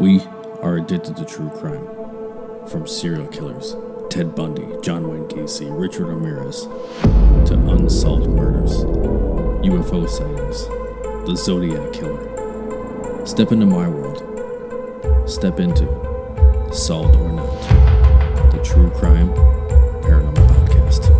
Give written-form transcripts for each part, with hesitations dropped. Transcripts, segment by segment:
We are addicted to true crime. From serial killers, Ted Bundy, John Wayne Gacy, Richard Ramirez, to unsolved murders, UFO sightings, the Zodiac Killer. Step into my world. Step into Solved or Not, the True Crime Paranormal Podcast.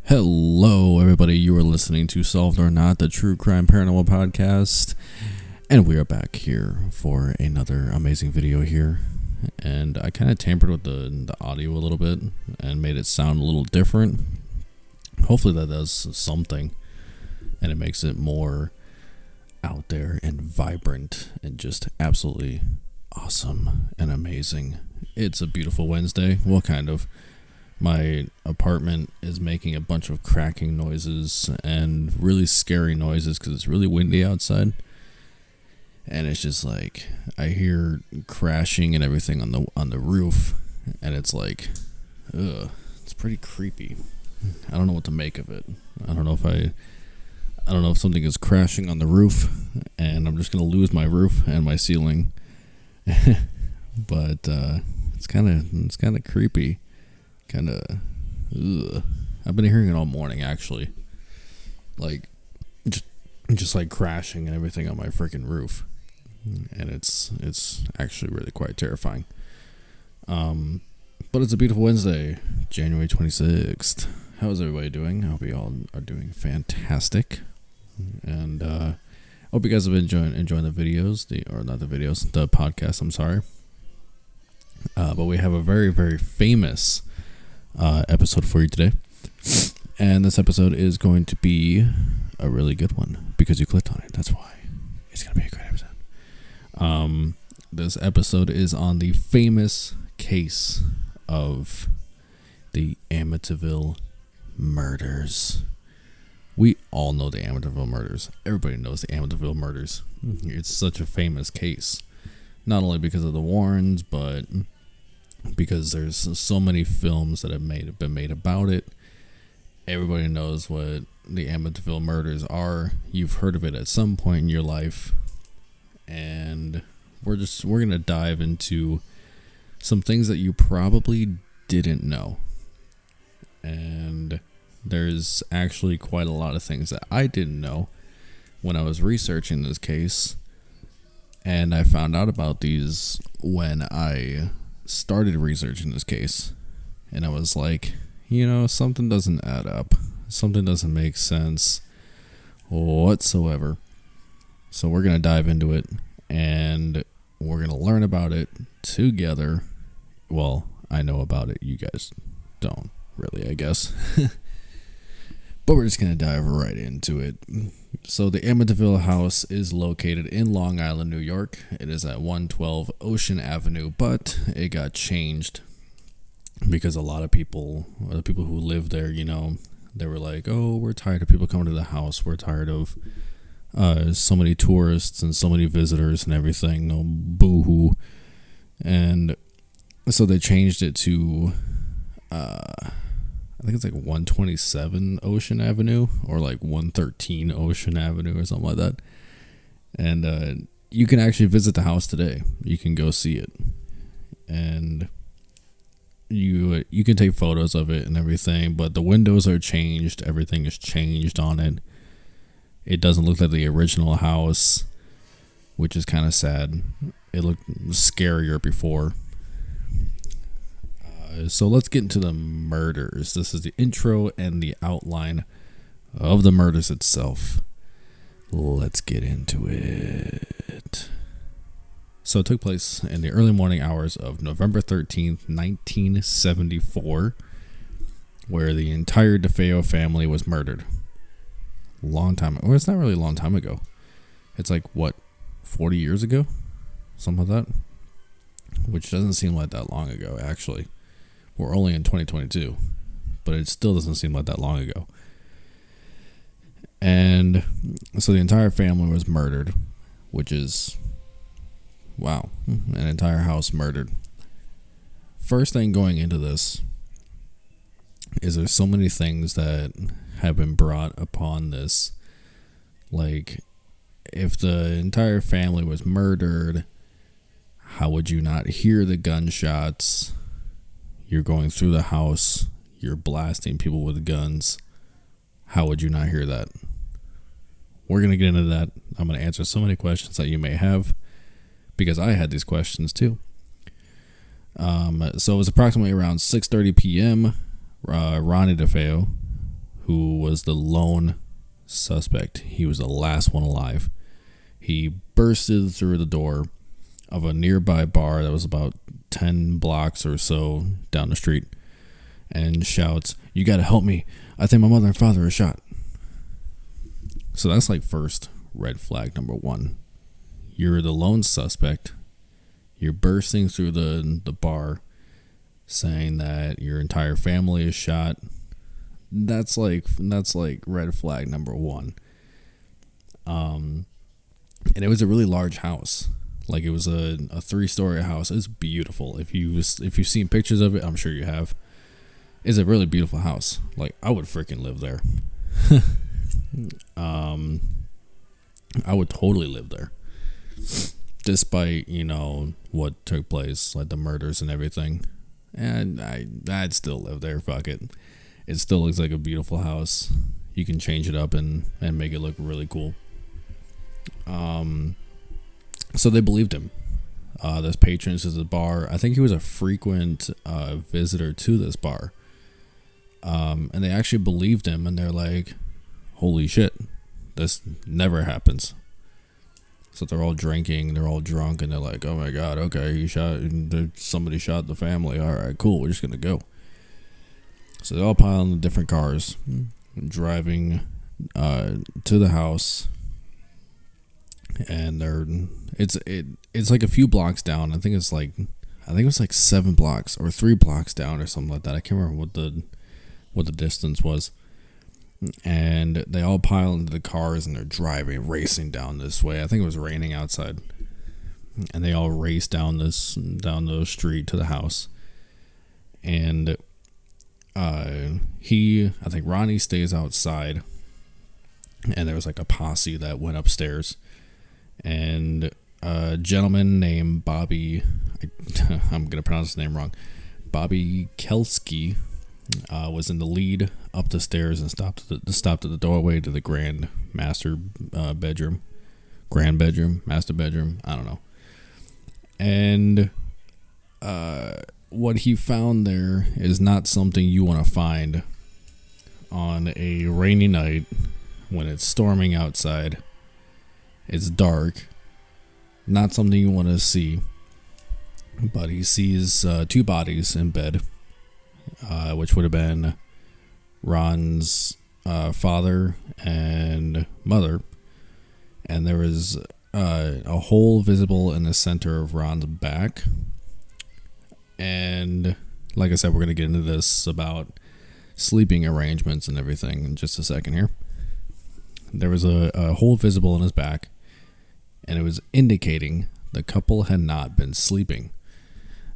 Hello, everybody. You are listening to Solved or Not, the True Crime Paranormal Podcast. And we are back here for another amazing video here. And I kind of tampered with the audio a little bit and made it sound a little different. Hopefully that does something. And it makes it more out there and vibrant and just absolutely awesome and amazing. It's a beautiful Wednesday. Well, kind of. My apartment is making a bunch of cracking noises and really scary noises because it's really windy outside. And it's just like I hear crashing and everything on the roof, and it's like, it's pretty creepy. I don't know what to make of it. I don't know if something is crashing on the roof, and I'm just gonna lose my roof and my ceiling. But it's kind of creepy. I've been hearing it all morning, actually. Like, just like crashing and everything on my freaking roof. And it's actually really quite terrifying. But it's a beautiful Wednesday, January 26th. How's everybody doing? I hope you all are doing fantastic. And I hope you guys have been enjoying the videos, the podcast, I'm sorry. But we have a very, very famous episode for you today, and this episode is going to be a really good one because you clicked on it. That's why it's gonna be a great episode. This episode is on the famous case of the Amityville murders. We all know the Amityville murders. Everybody knows the Amityville murders. It's such a famous case, not only because of the Warrens, but because there's so many films that have been made about it. Everybody knows what the Amityville murders are. You've heard of it at some point in your life, and we're gonna dive into some things that you probably didn't know. And there's actually quite a lot of things that I didn't know when I was researching this case, and I found out about these when I started researching this case, and I was like, something doesn't add up. Something doesn't make sense whatsoever. So we're going to dive into it, and we're going to learn about it together. Well, I know about it. You guys don't really, I guess. But we're just going to dive right into it. So the Amityville House is located in Long Island, New York. It is at 112 Ocean Avenue, but it got changed because a lot of people, the people who live there, they were like, oh, we're tired of people coming to the house. We're tired of so many tourists and so many visitors and everything. No, boo-hoo. And so they changed it to I think it's like 127 Ocean Avenue or like 113 Ocean Avenue or something like that. And you can actually visit the house today. You can go see it. And you can take photos of it and everything, but the windows are changed. Everything is changed on it. It doesn't look like the original house, which is kind of sad. It looked scarier before. So let's get into the murders. This is the intro and the outline of the murders itself. Let's get into it. So it took place in the early morning hours of November 13th, 1974, where the entire DeFeo family was murdered. Long time ago. Well, it's not really a long time ago. It's like, 40 years ago? Something like that? Which doesn't seem like that long ago, actually. We're only in 2022, but it still doesn't seem like that long ago. And so the entire family was murdered. which is, wow, an entire house murdered. First thing going into this is there's so many things that have been brought upon this. Like, if the entire family was murdered, how would you not hear the gunshots? You're going through the house, you're blasting people with guns. How would you not hear that? We're going to get into that. I'm going to answer so many questions that you may have, because I had these questions too. So it was approximately around 6:30 p.m. Ronnie DeFeo, who was the lone suspect, he was the last one alive. He bursted through the door of a nearby bar that was about 10 blocks or so down the street and shouts, "You gotta help me. I think my mother and father are shot." So that's like first red flag number one. You're the lone suspect. You're bursting through the bar saying that your entire family is shot. That's like red flag number one. And it was a really large house. Like, it was a 3-story house. It's beautiful. If you've seen pictures of it, I'm sure you have. It's a really beautiful house. Like, I would freaking live there. I would totally live there. Despite, what took place, like the murders and everything. And I'd still live there. Fuck it. It still looks like a beautiful house. You can change it up and make it look really cool. So they believed him. This patron is the bar. I think he was a frequent visitor to this bar. And they actually believed him, and they're like, holy shit, this never happens. So they're all drinking, they're all drunk, and they're like, oh my god, okay, somebody shot the family. All right, cool, we're just gonna go. So they all pile in the different cars, driving to the house, and it's like a few blocks down. I think it was like 7 blocks or 3 blocks down or something like that. I can't remember what the distance was. And they all pile into the cars and they're driving, racing down this way. I think it was raining outside, and they all race down the street to the house. And I think Ronnie stays outside, and there was like a posse that went upstairs, and a gentleman named Bobby, I'm gonna pronounce his name wrong, Bobby Kelsky, was in the lead up the stairs and stopped at the doorway to the master bedroom, I don't know. And what he found there is not something you want to find on a rainy night when it's storming outside. It's dark. Not something you want to see. But he sees 2 bodies in bed, which would have been Ron's father and mother. And there was a hole visible in the center of Ron's back. And like I said, we're going to get into this about sleeping arrangements and everything in just a second here. There was a hole visible in his back, and it was indicating the couple had not been sleeping.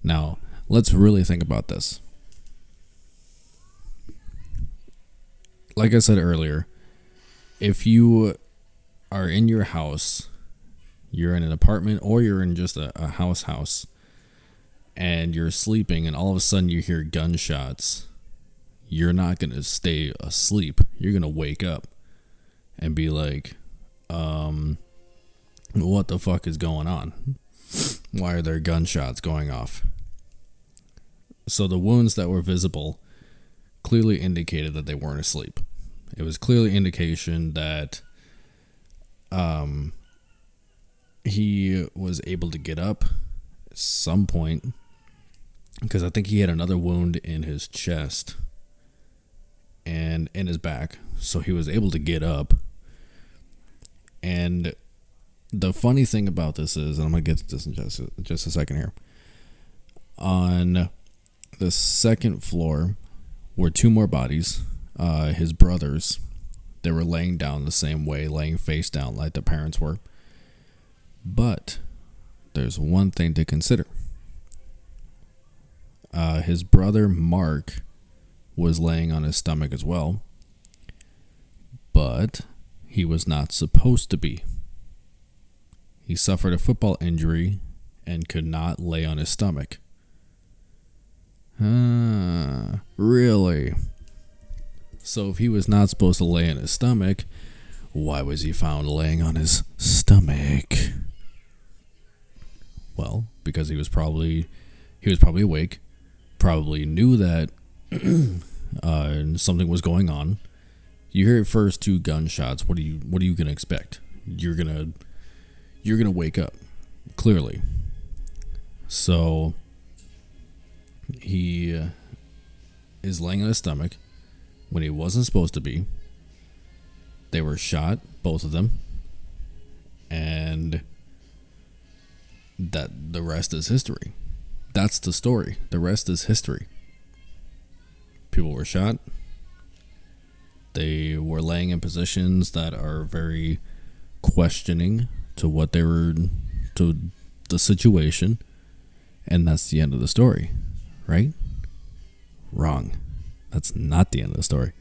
Now, let's really think about this. Like I said earlier, if you are in your house, you're in an apartment, or you're in just a house, and you're sleeping, and all of a sudden you hear gunshots, you're not going to stay asleep. You're going to wake up and be like, what the fuck is going on? Why are there gunshots going off? So the wounds that were visible clearly indicated that they weren't asleep. It was clearly indication that he was able to get up at some point, because I think he had another wound in his chest and in his back, so he was able to get up. And the funny thing about this is, and I'm going to get to this in just a second here, on the second floor were 2 more bodies, his brothers. They were laying down the same way, laying face down like the parents were. But there's one thing to consider. His brother Mark was laying on his stomach as well, but he was not supposed to be. He suffered a football injury and could not lay on his stomach. Really? So if he was not supposed to lay on his stomach, why was he found laying on his stomach? Well, because he was probably awake, probably knew that something was going on. You hear first 2 gunshots. What are you gonna expect? You're gonna wake up, clearly. So he is laying on his stomach when he wasn't supposed to be. They were shot, both of them, and that the rest is history. That's the story. The rest is history. People were shot. They were laying in positions that are very questioning to what they were, to the situation, and that's the end of the story, right? Wrong. That's not the end of the story.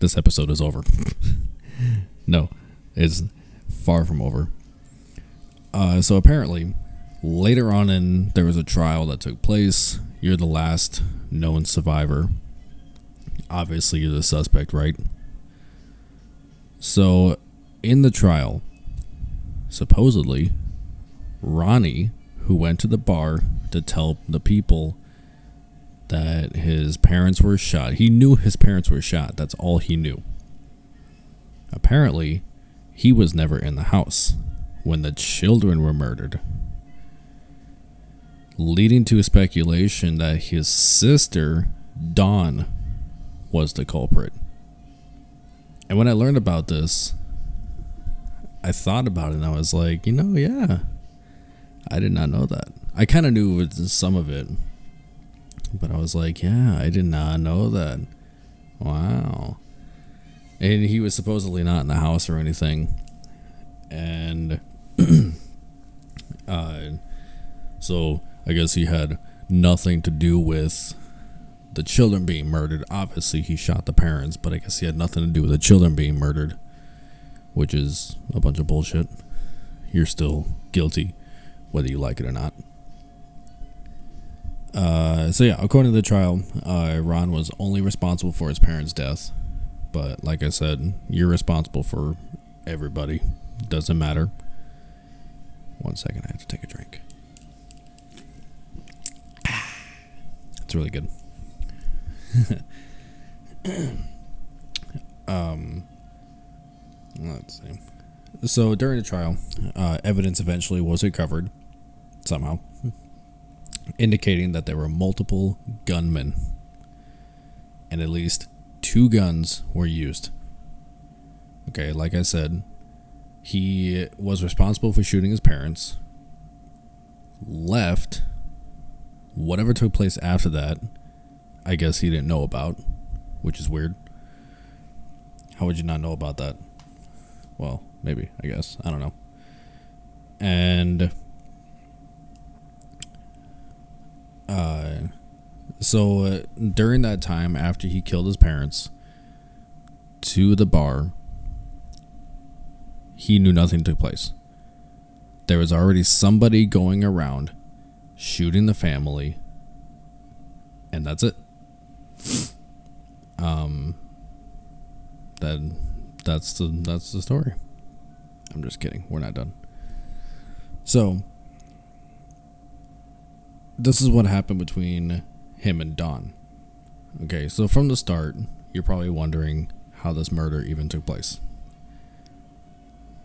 This episode is over. No, it's far from over. So apparently, later on there was a trial that took place. You're the last known survivor. Obviously, you're the suspect, right? So, in the trial, supposedly, Ronnie, who went to the bar to tell the people that his parents were shot. He knew his parents were shot. That's all he knew. Apparently, he was never in the house when the children were murdered, leading to a speculation that his sister, Dawn, was the culprit. And when I learned about this, I thought about it and I was like, yeah, I did not know that. I kind of knew some of it, but I was like, yeah, I did not know that. Wow. And he was supposedly not in the house or anything. And so I guess he had nothing to do with the children being murdered. Obviously, he shot the parents, but I guess he had nothing to do with the children being murdered, which is a bunch of bullshit. You're still guilty, whether you like it or not. So yeah, according to the trial, Ron was only responsible for his parents' death. But like I said, you're responsible for everybody. Doesn't matter. 1 second, I have to take a drink. It's really good. Let's see. So during the trial, evidence eventually was recovered somehow, indicating that there were multiple gunmen and at least 2 guns were used. Okay, like I said, he was responsible for shooting his parents, left. Whatever took place after that, I guess he didn't know about, which is weird. How would you not know about that? Well, maybe, I guess. I don't know. And so during that time, after he killed his parents, to the bar, he knew nothing took place. There was already somebody going around shooting the family, and that's it. That's the story. I'm just kidding. We're not done. So this is what happened between him and Dawn. Okay, so from the start, you're probably wondering how this murder even took place.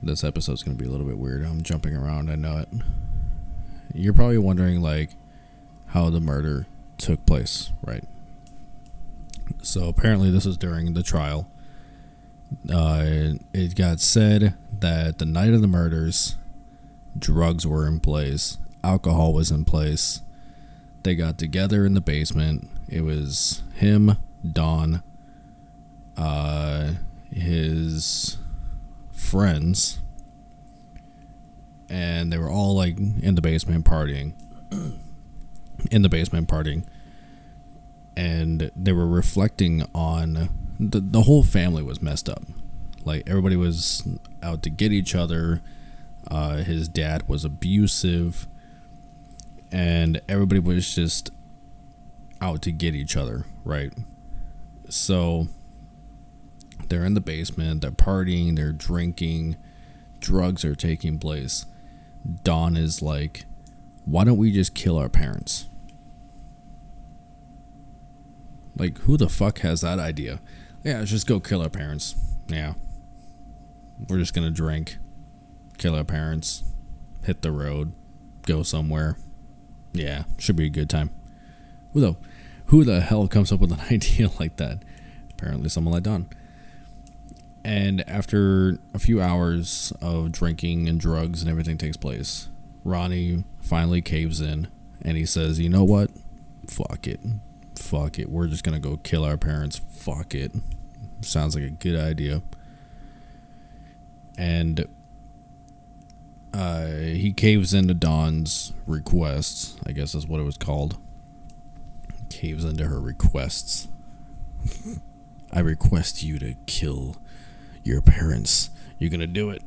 This episode's going to be a little bit weird. I'm jumping around, I know it. You're probably wondering, like, how the murder took place, right? So apparently this was during the trial. It got said that the night of the murders, drugs were in place, alcohol was in place. They got together in the basement. It was him, Dawn, his friends, and they were all like in the basement partying. And they were reflecting on the whole family was messed up. Like, everybody was out to get each other. His dad was abusive, and everybody was just out to get each other, right? So they're in the basement, they're partying, they're drinking, drugs are taking place. Dawn is like, why don't we just kill our parents? Like, who the fuck has that idea? Yeah, let's just go kill our parents. Yeah. We're just gonna drink, kill our parents, hit the road, go somewhere. Yeah, should be a good time. Who the hell comes up with an idea like that? Apparently someone like Dawn. And after a few hours of drinking and drugs and everything takes place, Ronnie finally caves in and he says, you know what? Fuck it. We're just gonna go kill our parents. Fuck it. Sounds like a good idea. And he caves into Dawn's requests. I guess that's what it was called. Caves into her requests. I request you to kill your parents. You're gonna do it.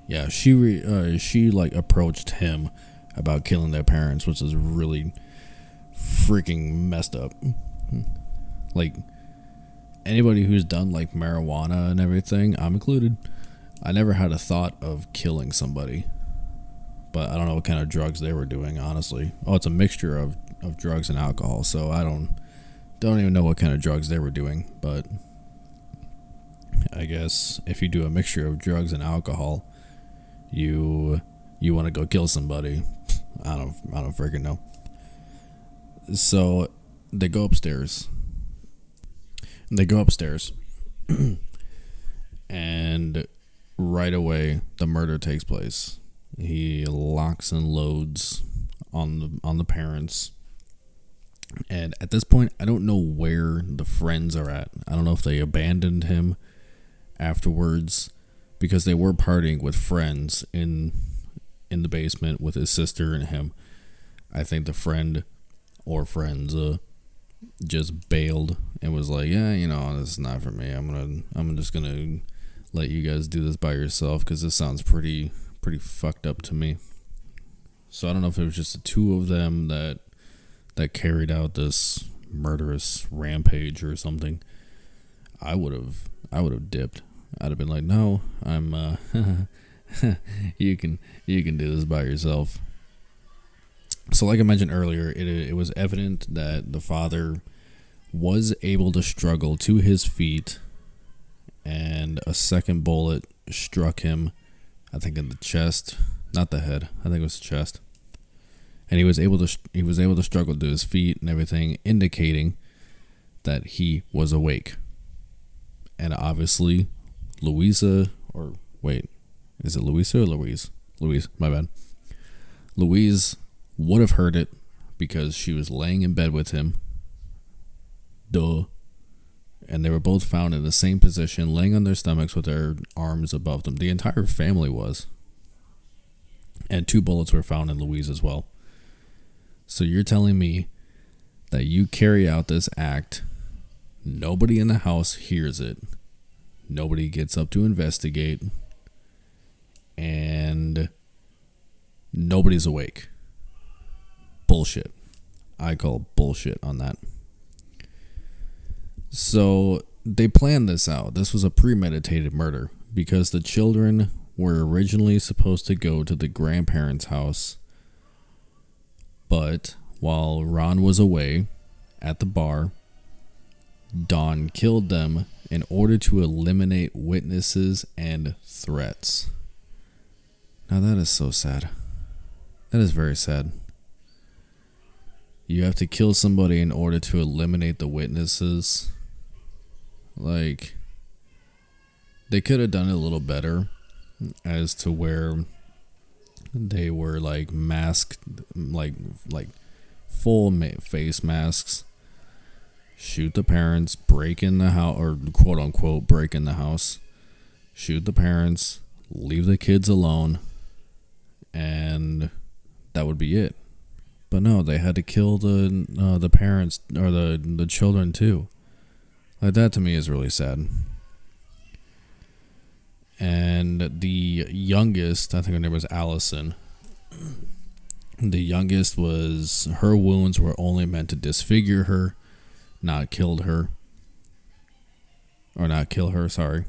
Yeah, she like approached him about killing their parents, which is really freaking messed up. Like, anybody who's done like marijuana and everything, I'm included, I never had a thought of killing somebody. But I don't know what kind of drugs they were doing, honestly. Oh, it's a mixture of drugs and alcohol, so I don't even know what kind of drugs they were doing. But I guess if you do a mixture of drugs and alcohol, you want to go kill somebody. I don't freaking know. So they go upstairs. And right away the murder takes place. He locks and loads on the parents. And at this point, I don't know where the friends are at. I don't know if they abandoned him afterwards, because they were partying with friends in the basement with his sister and him. I think the friend or friends just bailed and was like, yeah, this is not for me. I'm just gonna let you guys do this by yourself, because this sounds pretty fucked up to me. So I don't know if it was just the two of them that carried out this murderous rampage or something. I would have dipped. I'd have been like, no, I'm you can do this by yourself. So like I mentioned earlier, it was evident that the father was able to struggle to his feet, and a second bullet struck him, I think in the chest, not the head. I think it was the chest. And he was able to struggle to his feet and everything, indicating that he was awake. And obviously, Louisa, or wait, is it Louisa or Louise? Louise, my bad. Louise would have heard it because she was laying in bed with him. Duh. And they were both found in the same position, laying on their stomachs with their arms above them. The entire family was. And 2 bullets were found in Louise as well. So you're telling me that you carry out this act, nobody in the house hears it, nobody gets up to investigate, and nobody's awake. Bullshit. I call bullshit on that. So they planned this out. This was a premeditated murder because the children were originally supposed to go to the grandparents' house, but while Ron was away at the bar, Dawn killed them in order to eliminate witnesses and threats. Now that is so sad. That is very sad. You have to kill somebody in order to eliminate the witnesses. Like, they could have done it a little better as to where they were like masked, like full face masks, shoot the parents, break in the house, or quote unquote break in the house, shoot the parents, leave the kids alone, and that would be it. But no, they had to kill the parents or the children too. Like, that to me is really sad. And the youngest, I think her name was Allison. The youngest was, her wounds were only meant to disfigure her, not kill her. Or not kill her, sorry.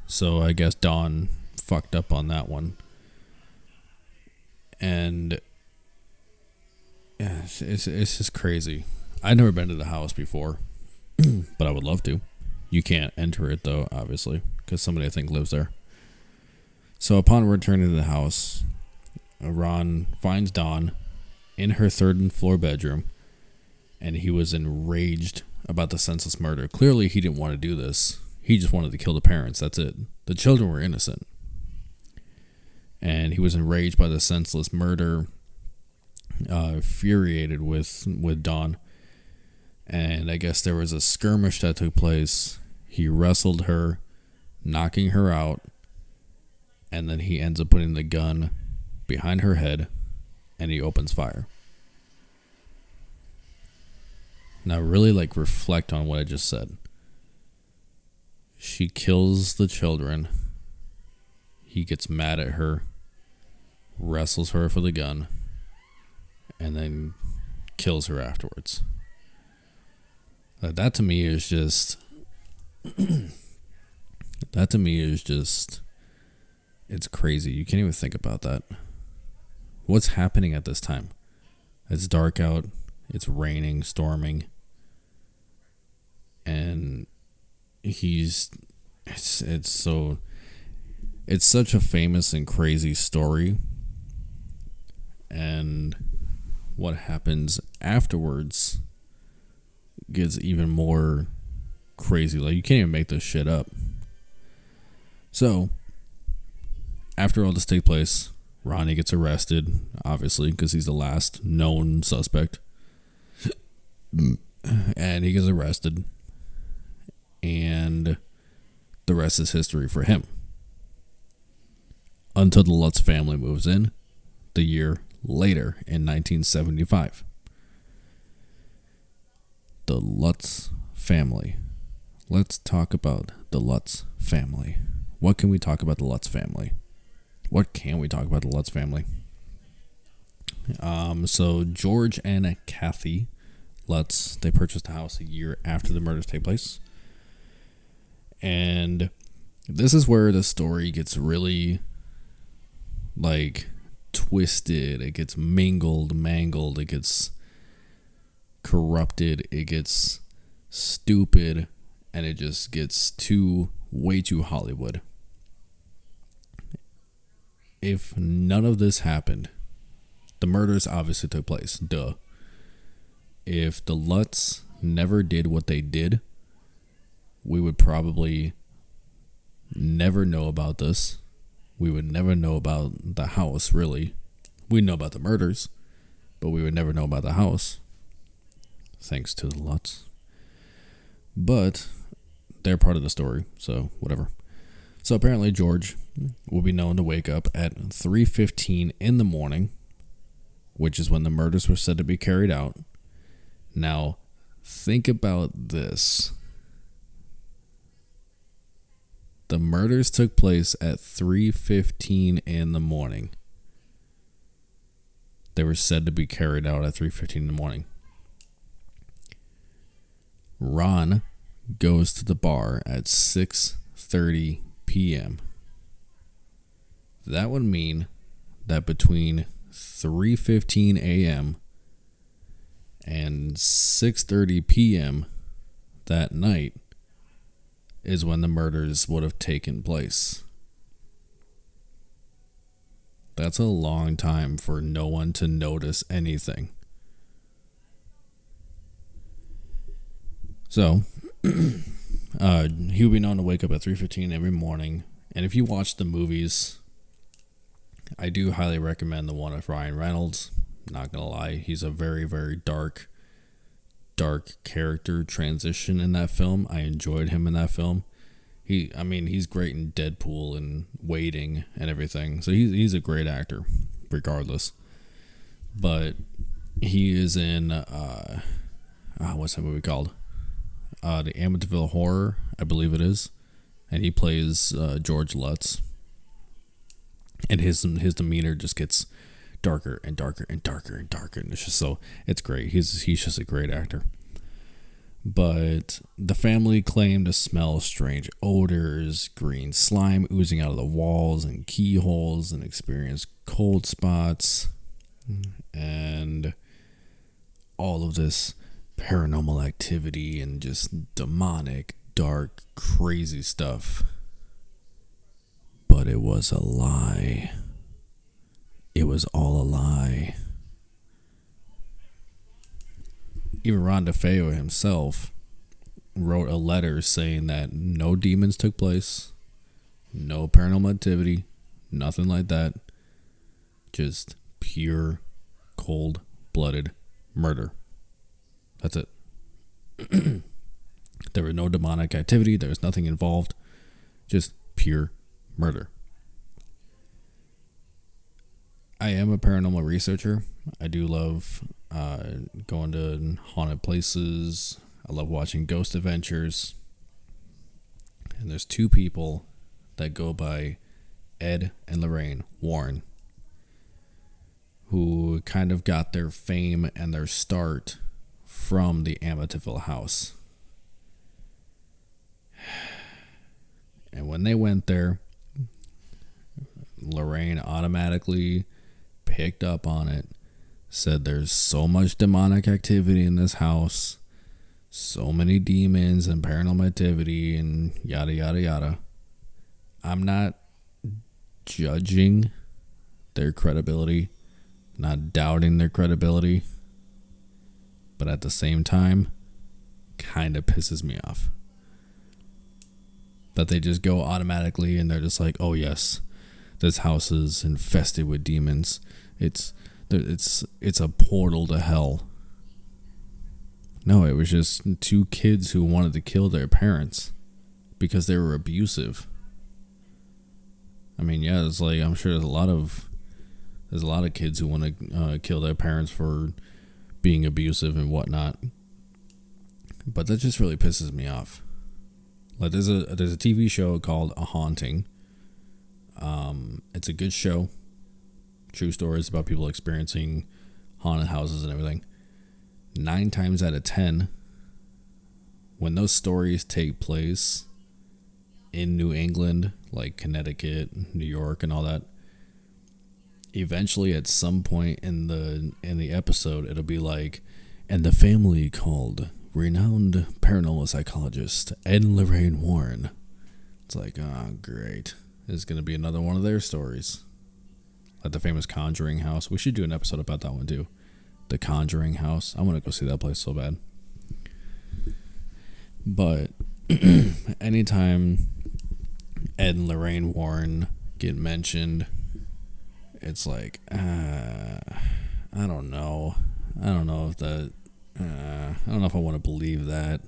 So I guess Dawn fucked up on that one. And yeah, it's just crazy. I've never been to the house before, but I would love to. You can't enter it though, obviously, because somebody I think lives there. So upon returning to the house, Ron finds Dawn in her third floor bedroom, and he was enraged about the senseless murder. Clearly, he didn't want to do this. He just wanted to kill the parents. That's it. The children were innocent. And he was enraged by the senseless murder, infuriated with Dawn. And I guess there was a skirmish that took place. He wrestled her, knocking her out. And then he ends up putting the gun behind her head, and he opens fire. Now really reflect on what I just said. She kills the children. He gets mad at her, wrestles her for the gun, and then kills her afterwards. That to me is just it's crazy. You can't even think about that. What's happening at this time? It's dark out. It's raining, storming. And it's such a famous and crazy story. And what happens afterwards gets even more crazy. Like, you can't even make this shit up. So, after all this takes place, Ronnie gets arrested, obviously, because he's the last known suspect. And he gets arrested. And the rest is history for him. Until the Lutz family moves in the year later in 1975. The Lutz family. Let's talk about the Lutz family. What can we talk about the Lutz family? What can we talk about the Lutz family? So George and Kathy Lutz, they purchased a house a year after the murders take place. And this is where the story gets really twisted. It gets mangled, it gets corrupted, it gets stupid, and it just gets way too Hollywood. If none of this happened, the murders obviously took place, duh. If the Lutz never did what they did, we would probably never know about this. We would never know about the house, really. We'd know about the murders, but we would never know about the house. Thanks to the Lutz. But they're part of the story, so whatever. So apparently George will be known to wake up at 3:15 in the morning, which is when the murders were said to be carried out. Now, think about this. The murders took place at 3:15 in the morning. They were said to be carried out at 3:15 in the morning. Ron goes to the bar at 6:30 p.m. That would mean that between 3:15 a.m. and 6:30 p.m. that night is when the murders would have taken place. That's a long time for no one to notice anything. So, he would be known to wake up at 3:15 every morning. And if you watch the movies, I do highly recommend the one with Ryan Reynolds. Not gonna lie, he's a very, very dark character transition in that film. I enjoyed him in that film. He's great in Deadpool and Waiting and everything. So he's a great actor. regardless. But he is in what's that movie called? The Amityville Horror, I believe it is, and he plays George Lutz. And his demeanor just gets darker and darker and darker and darker, and it's great. He's just a great actor. But the family claimed to smell strange odors, green slime oozing out of the walls and keyholes, and experienced cold spots, and all of this paranormal activity and just demonic, dark, crazy stuff. But it was a lie. It was all a lie. Even Ron DeFeo himself wrote a letter saying that no demons took place, no paranormal activity, nothing like that. Just pure, cold-blooded murder. That's it. There was no demonic activity. There was nothing involved. Just pure murder. I am a paranormal researcher. I do love going to haunted places. I love watching ghost adventures. And there's two people that go by Ed and Lorraine Warren, who kind of got their fame and their start from the Amityville House. And when they went there, Lorraine automatically picked up on it, said there's so much demonic activity in this house, so many demons and paranormal activity and yada yada yada. I'm not judging their credibility, not doubting their credibility, but at the same time, kind of pisses me off that they just go automatically and they're just like, oh yes, this house is infested with demons. It's a portal to hell. No, it was just two kids who wanted to kill their parents because they were abusive. I mean, yeah, it's like, I'm sure there's a lot of kids who want to kill their parents for being abusive and whatnot. But that just really pisses me off. Like, there's a TV show called A Haunting. It's a good show. True stories about people experiencing haunted houses and everything. 9 times out of 10, when those stories take place in New England, like Connecticut, New York, and all that, eventually at some point in the episode, it'll be like, and the family called renowned paranormal psychologist Ed and Lorraine Warren. It's like, oh, great. This is going to be another one of their stories. Like the famous Conjuring House. We should do an episode about that one too. The Conjuring House. I want to go see that place so bad. But anytime Ed and Lorraine Warren get mentioned, it's like, I don't know. I don't know if I want to believe that.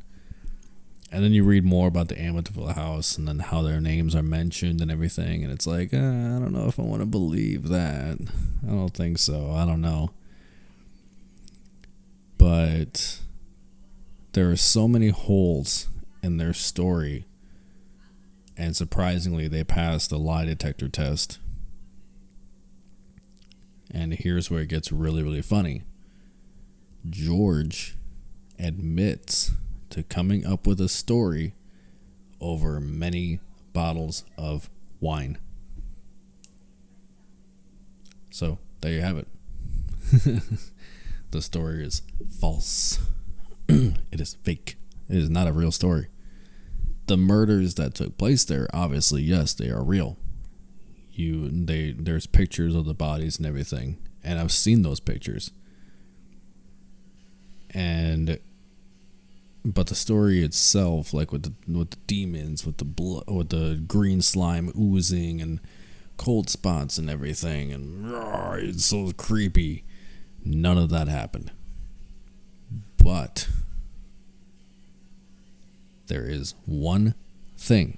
And then you read more about the Amityville House and then how their names are mentioned and everything. And it's like, I don't know if I want to believe that. I don't think so. I don't know. But there are so many holes in their story. And surprisingly, they passed a lie detector test. And here's where it gets really, really funny. George admits to coming up with a story over many bottles of wine. So, there you have it. The story is false. It is fake. It is not a real story. The murders that took place there, obviously, yes, they are real. There's pictures of the bodies and everything, and I've seen those pictures. But the story itself, like with the demons, with the blood, with the green slime oozing and cold spots and everything, and it's so creepy. None of that happened. But there is one thing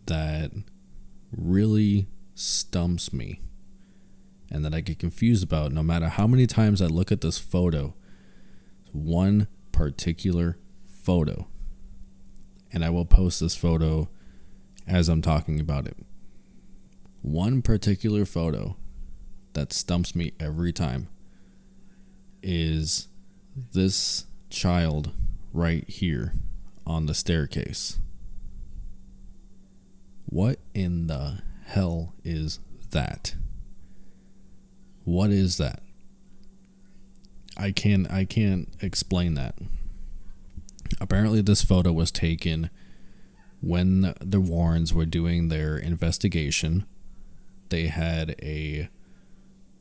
that really stumps me and that I get confused about no matter how many times I look at this photo, one particular photo, and I will post this photo as I'm talking about it. One particular photo that stumps me every time is this child right here on the staircase. What in the hell is that? What is that? I can't explain that. Apparently this photo was taken when the Warrens were doing their investigation. They had a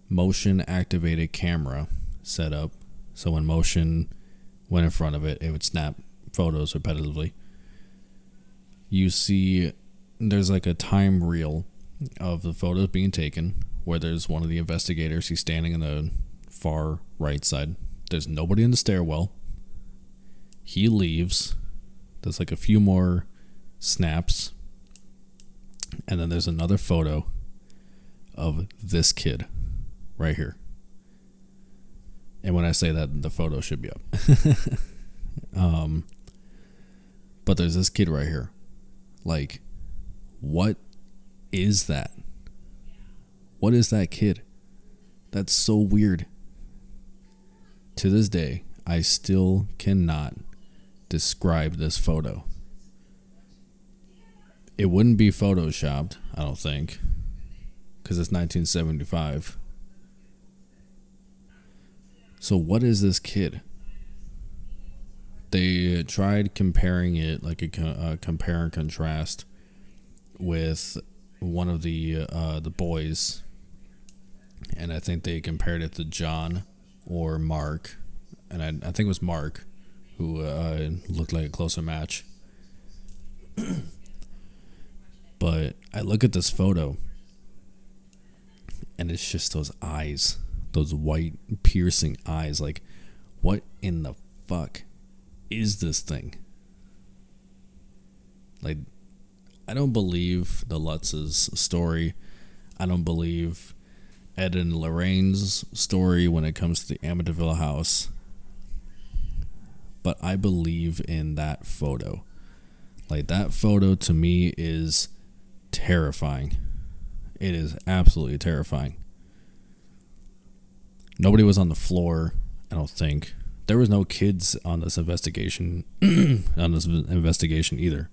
motion activated camera set up, so when motion went in front of it, it would snap photos repetitively. You see there's like a time reel of the photos being taken where there's one of the investigators. He's standing in the far right side. There's nobody in the stairwell. He leaves. There's like a few more snaps, and then there's another photo of this kid right here. And when I say that, the photo should be up. But there's this kid right here. Like, what is that? What is that kid? That's so weird. To this day, I still cannot describe this photo. It wouldn't be photoshopped, I don't think, because it's 1975. So what is this kid? They tried comparing it, like a compare and contrast with one of the boys, and I think they compared it to John or Mark, and I think it was Mark who looked like a closer match. But I look at this photo, and it's just those eyes, those white piercing eyes. Like, what in the fuck is this thing? Like, I don't believe the Lutz's story. I don't believe Ed and Lorraine's story when it comes to the Amityville House. But I believe in that photo. Like, that photo to me is terrifying. It is absolutely terrifying. Nobody was on the floor, I don't think. There was no kids on this investigation either.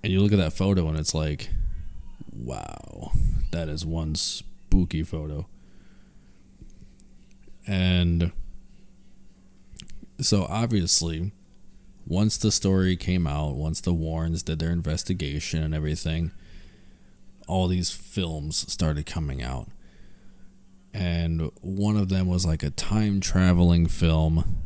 And you look at that photo and it's like, wow, that is one spooky photo. And so obviously, once the story came out, once the Warrens did their investigation and everything, all these films started coming out. And one of them was like a time traveling film,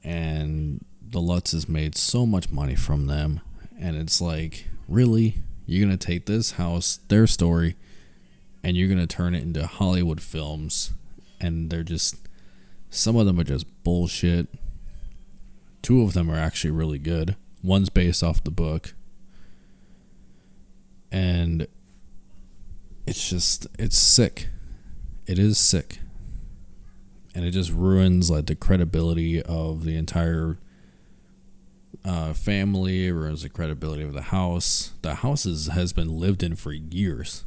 and the Lutzes made so much money from them. And it's like, really? You're going to take this house, their story, and you're going to turn it into Hollywood films? And they're just, some of them are just bullshit. Two of them are actually really good. One's based off the book. And it's just, it's sick. It is sick. And it just ruins like the credibility of the entire family. It ruins the credibility of the house. The house has been lived in for years.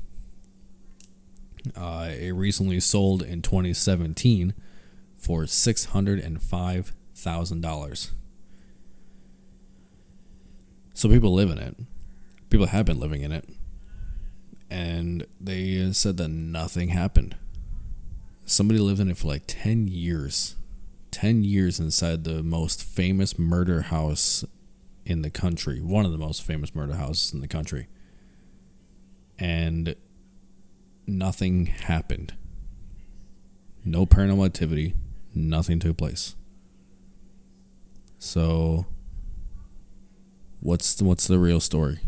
It recently sold in 2017 for $605,000. So people live in it. People have been living in it. And they said that nothing happened. Somebody lived in it for like 10 years. 10 years inside the most famous murder house in the country. One of the most famous murder houses in the country. And nothing happened. No paranormal activity. Nothing took place. So, what's the real story?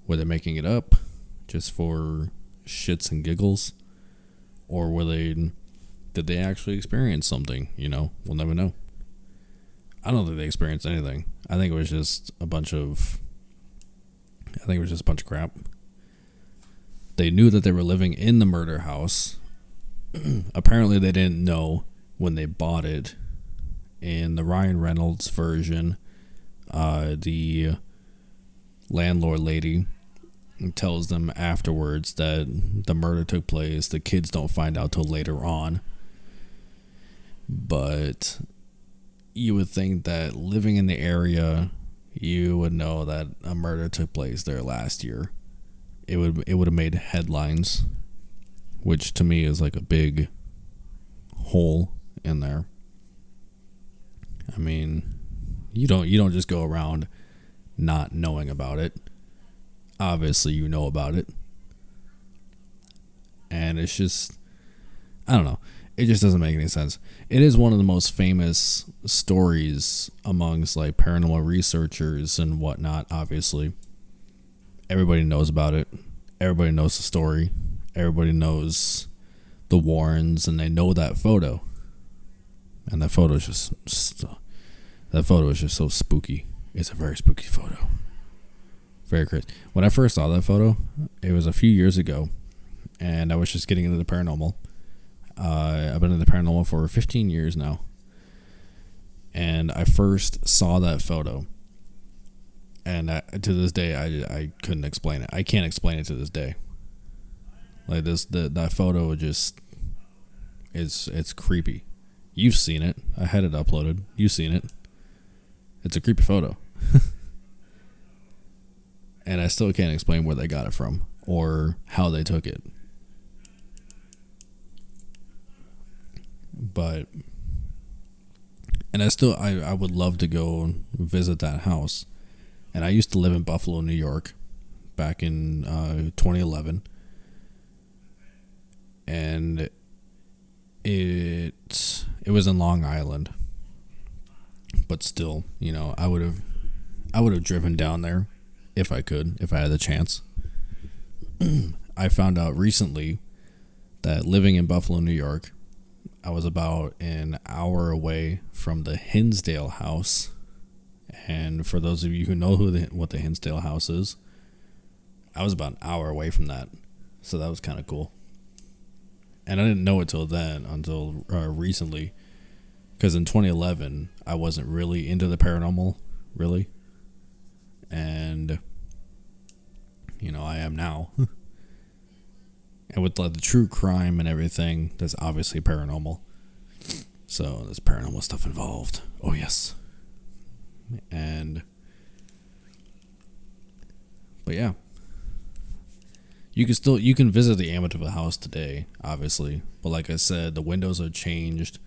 Were they making it up just for shits and giggles? Or did they actually experience something? You know, we'll never know. I don't think they experienced anything. I think it was just a bunch of I think it was just a bunch of crap. They knew that they were living in the murder house. Apparently they didn't know when they bought it. In the Ryan Reynolds version, the landlord lady tells them afterwards that the murder took place. The kids don't find out till later on. But you would think that living in the area, you would know that a murder took place there last year. It would have made headlines, which to me is like a big hole in there. I mean, you don't just go around not knowing about it. Obviously, you know about it. And it's just, I don't know. It just doesn't make any sense. It is one of the most famous stories amongst like paranormal researchers and whatnot, obviously. Everybody knows about it. Everybody knows the story. Everybody knows the Warrens, and they know that photo. And that photo is just so spooky. It's a very spooky photo. Very crazy. When I first saw that photo, it was a few years ago, and I was just getting into the paranormal. I've been in the paranormal for 15 years now. And I first saw that photo. And to this day, I couldn't explain it. I can't explain it to this day. Like that photo just, it's creepy. You've seen it. I had it uploaded. You've seen it. It's a creepy photo. And I still can't explain where they got it from or how they took it. But, and I would love to go visit that house. And I used to live in Buffalo, New York back in 2011. And it was in Long Island. But still, you know, I would have driven down there if I could, if I had the chance. I found out recently that living in Buffalo, New York, I was about an hour away from the Hinsdale House. And for those of you who know what the Hinsdale House is, I was about an hour away from that. So that was kind of cool. And I didn't know it until recently. Because in 2011, I wasn't really into the paranormal, really. And, you know, I am now. And with like the true crime and everything, that's obviously paranormal. So there's paranormal stuff involved. Oh, yes. But yeah. You can visit the Amityville House today, obviously. But like I said, the windows are changed.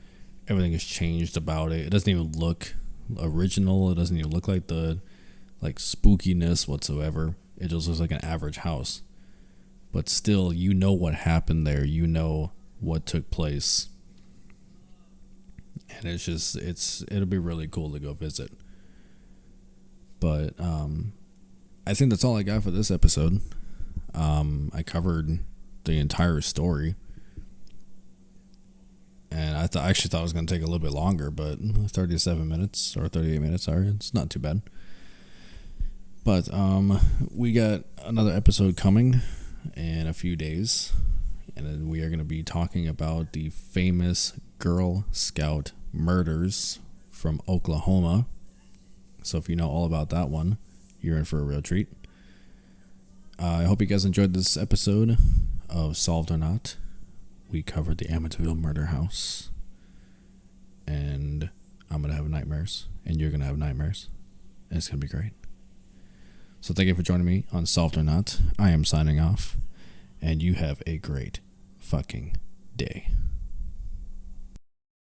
Everything is changed about it. It doesn't even look original. It doesn't even look like the spookiness whatsoever. It just looks like an average house. But still, you know what happened there. You know what took place. And it'll be really cool to go visit. But I think that's all I got for this episode. I covered the entire story. And I actually thought it was going to take a little bit longer, but 37 minutes or 38 minutes, sorry, it's not too bad. But we got another episode coming in a few days, and then we are going to be talking about the famous Girl Scout murders from Oklahoma. So if you know all about that one, you're in for a real treat. I hope you guys enjoyed this episode of Solved or Not. We covered the Amityville murder house, and I'm going to have nightmares, and you're going to have nightmares, and it's going to be great. So thank you for joining me on Solved or Not. I am signing off, and you have a great fucking day.